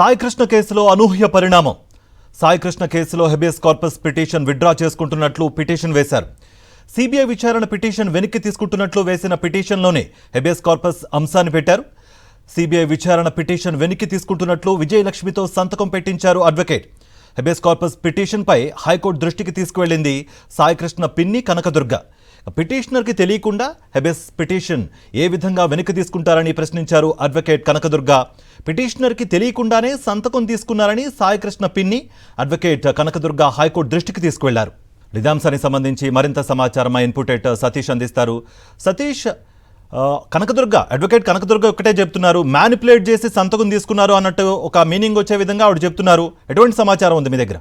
సాయి కృష్ణ కేసులో అనూహ్య పరిణామం. సాయి కృష్ణ కేసులో హెబియస్ కార్పస్ పిటిషన్ విత్డ్రా చేసుకుంటున్నట్లు పిటిషన్ వేశారు. సిబిఐ విచారణ పిటిషన్ వెనక్కి తీసుకుంటున్నట్లు వేసిన పిటిషన్లోనే హెబియస్ కార్పస్ అంశాన్ని పెట్టారు. సిబిఐ విచారణ పిటిషన్ వెనక్కి తీసుకుంటున్నట్లు విజయలక్ష్మితో సంతకం పెట్టించారు అడ్వకేట్. హెబియస్ కార్పస్ పిటిషన్పై హైకోర్టు దృష్టికి తీసుకువెళ్లింది సాయి కృష్ణ పిన్ని కనకదుర్గ. పిటిషనర్కి తెలియకుండా హెబియస్ పిటిషన్ ఏ విధంగా వెనక్కి తీసుకుంటారని ప్రశ్నించారు అడ్వకేట్ కనకదుర్గ. పిటిషనర్కి తెలియకుండానే సంతకం తీసుకున్నారని సాయి కృష్ణ పిన్ని అడ్వకేట్ కనకదుర్గ హైకోర్టు దృష్టికి తీసుకువెళ్లారు. ఇదాంశానికి సంబంధించి మరింత సమాచారం మా ఇన్పుట్ ఎడిటర్ సతీష్ అందిస్తారు. సతీష్, కనకదుర్గ అడ్వకేట్ కనకదుర్గ ఒకటే చెప్తున్నారు, మ్యానిపులేట్ చేసి సంతకం తీసుకున్నారు అన్నట్టు ఒక మీనింగ్ వచ్చే విధంగా ఆవిడ చెప్తున్నారు. ఎటువంటి సమాచారం ఉంది మీ దగ్గర?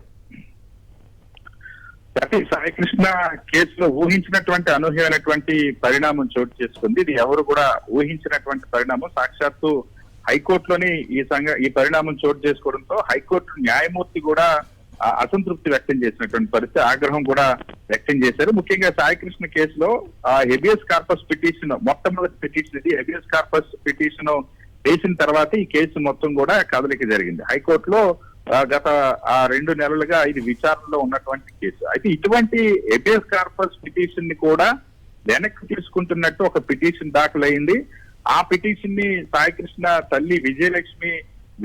సాయి కృష్ణ కేసులో ఊహించినటువంటి అనూహ్యమైనటువంటి పరిణామం చోటు చేసుకుంది. ఇది ఎవరు కూడా ఊహించినటువంటి పరిణామం. సాక్షాత్తు హైకోర్టులోని ఈ పరిణామం చోటు చేసుకోవడంతో హైకోర్టు న్యాయమూర్తి కూడా అసంతృప్తి వ్యక్తం చేసినటువంటి పరిస్థితి, ఆగ్రహం కూడా వ్యక్తం చేశారు. ముఖ్యంగా సాయి కృష్ణ కేసులో హెబియస్ కార్పస్ పిటిషన్, మొట్టమొదటి పిటిషన్ ఇది. హెబియస్ కార్పస్ పిటిషన్ వేసిన తర్వాత ఈ కేసు మొత్తం కూడా కదలిక జరిగింది. హైకోర్టులో గత 2 నెలలుగా ఇది విచారణలో ఉన్నటువంటి కేసు. అయితే ఇటువంటి హెబియస్ కార్పస్ పిటిషన్ ని కూడా వెనక్కి తీసుకుంటున్నట్టు ఒక పిటిషన్ దాఖలైంది. ఆ పిటిషన్ ని సాయి కృష్ణ తల్లి విజయలక్ష్మి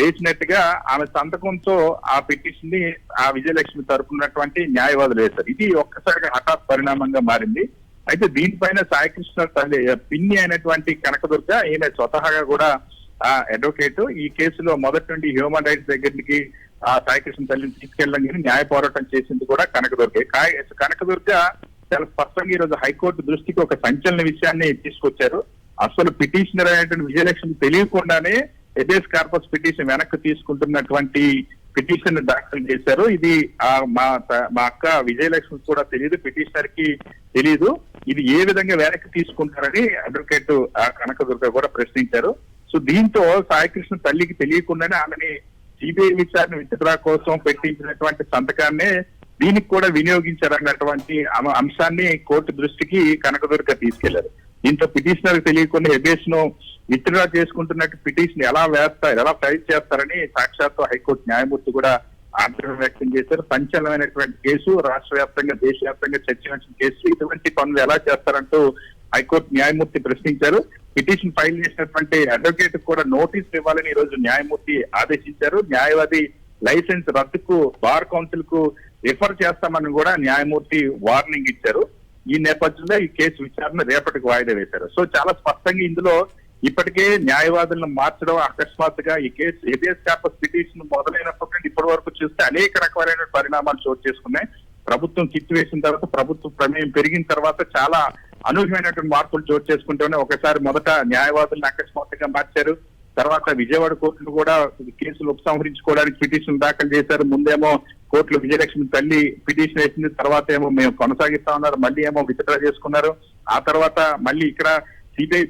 వేసినట్టుగా ఆమె సంతకంతో ఆ పిటిషన్ ని ఆ విజయలక్ష్మి తరపునటువంటి న్యాయవాదులు వేశారు. ఇది ఒక్కసారిగా హఠాత్ పరిణామంగా మారింది. అయితే దీనిపైన సాయి కృష్ణ తల్లి పిన్ని అయినటువంటి కనకదుర్గ, ఈయన స్వతహాగా కూడా అడ్వకేట్, ఈ కేసులో మొదటి నుండి హ్యూమన్ రైట్స్ దగ్గరికి సాయి కృష్ణ తల్లిని తీసుకెళ్ళడం న్యాయ పోరాటం చేసింది కూడా కనకదుర్గ. కనకదుర్గ చాలా స్పష్టంగా ఈ రోజు హైకోర్టు దృష్టికి ఒక సంచలన విషయాన్ని తీసుకొచ్చారు. అసలు పిటిషనర్ అయినటువంటి విజయలక్ష్మి తెలియకుండానే హెబియస్ కార్పస్ పిటిషన్ వెనక్కి తీసుకుంటున్నటువంటి పిటిషన్ దాఖలు చేశారు. ఇది మా అక్క విజయలక్ష్మి కూడా తెలియదు, పిటిషనర్ కి తెలియదు. ఇది ఏ విధంగా వెనక్కి తీసుకుంటారని అడ్వకేట్ కనకదుర్గ కూడా ప్రశ్నించారు. సో దీంతో సాయి కృష్ణ తల్లికి తెలియకుండానే ఆమెని సిబిఐ విచారణ విత్డ్రా కోసం పెట్టించినటువంటి సంతకాన్ని దీనికి కూడా వినియోగించారన్నటువంటి అంశాన్ని కోర్టు దృష్టికి కనకదుర్గ తీసుకెళ్లారు. దీంతో పిటిషనర్ తెలియకుండా హెబియస్ ను విత్డ్రా చేసుకుంటున్నట్టు పిటిషన్ ఎలా ఫైల్ చేస్తారని సాక్షాత్తు హైకోర్టు న్యాయమూర్తి కూడా ఆగ్రహం వ్యక్తం చేశారు. సంచలనమైనటువంటి కేసు, రాష్ట్ర వ్యాప్తంగా దేశవ్యాప్తంగా చర్చించిన కేసు, ఇటువంటి పనులు ఎలా చేస్తారంటూ హైకోర్టు న్యాయమూర్తి ప్రశ్నించారు. పిటిషన్ ఫైల్ చేసినటువంటి అడ్వకేట్ కూడా నోటీసులు ఇవ్వాలని ఈ రోజు న్యాయమూర్తి ఆదేశించారు. న్యాయవాది లైసెన్స్ రద్దుకు బార్ కౌన్సిల్ కు రిఫర్ చేస్తామని కూడా న్యాయమూర్తి వార్నింగ్ ఇచ్చారు. ఈ నేపథ్యంలో ఈ కేసు విచారణ రేపటికి వాయిదా వేశారు. సో చాలా స్పష్టంగా ఇందులో ఇప్పటికే న్యాయవాదులను మార్చడం, అకస్మాత్తుగా ఈ కేసు హెబియస్ కార్పస్ పిటిషన్ మొదలైనప్పటి నుండి ఇప్పటి వరకు చూస్తే అనేక రకమైన పరిణామాలు చోటు చేసుకున్నాయి. ప్రభుత్వం కిట్టు వేసిన తర్వాత, ప్రభుత్వ ప్రమేయం పెరిగిన తర్వాత చాలా అనూహ్యమైనటువంటి మార్పులు చోటు చేసుకుంటూనే ఒకసారి మొదట న్యాయవాదులను అకస్మాత్తుగా మార్చారు. తర్వాత విజయవాడ కోర్టులు కూడా కేసులు ఉపసంహరించుకోవడానికి పిటిషన్ దాఖలు చేశారు. ముందేమో కోర్టులో విజయలక్ష్మి తల్లి పిటిషన్ వేసింది, తర్వాత ఏమో మేము కొనసాగిస్తా ఉన్నారు, మళ్ళీ ఏమో విత్డ్రా చేసుకున్నారు. ఆ తర్వాత మళ్ళీ ఇక్కడ సిబిఐ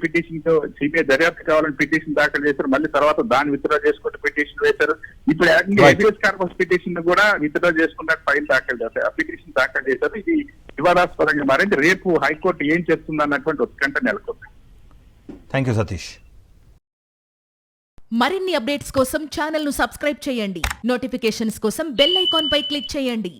సిబిఐ దర్యాప్తు కావాలని పిటిషన్ దాఖలు చేశారు. మళ్ళీ తర్వాత దాన్ని విత్డ్రా చేసుకుంటూ పిటిషన్ వేశారు. ఇప్పుడు హెబియస్ కార్పస్ పిటిషన్ కూడా విత్డ్రా చేసుకున్నట్టు ఫైల్ దాఖలు చేశారు, పిటిషన్ దాఖలు చేశారు. ఇది వివాదాస్పదంగా మారింది. రేపు హైకోర్టు ఏం చేస్తుంది అన్నటువంటి ఉత్కంఠ నెలకొంది. Thank you Satish. మరిన్ని అప్డేట్స్ కోసం ఛానల్ ను సబ్స్క్రైబ్ చేయండి. నోటిఫికేషన్స్ కోసం బెల్ ఐకాన్ పై క్లిక్ చేయండి.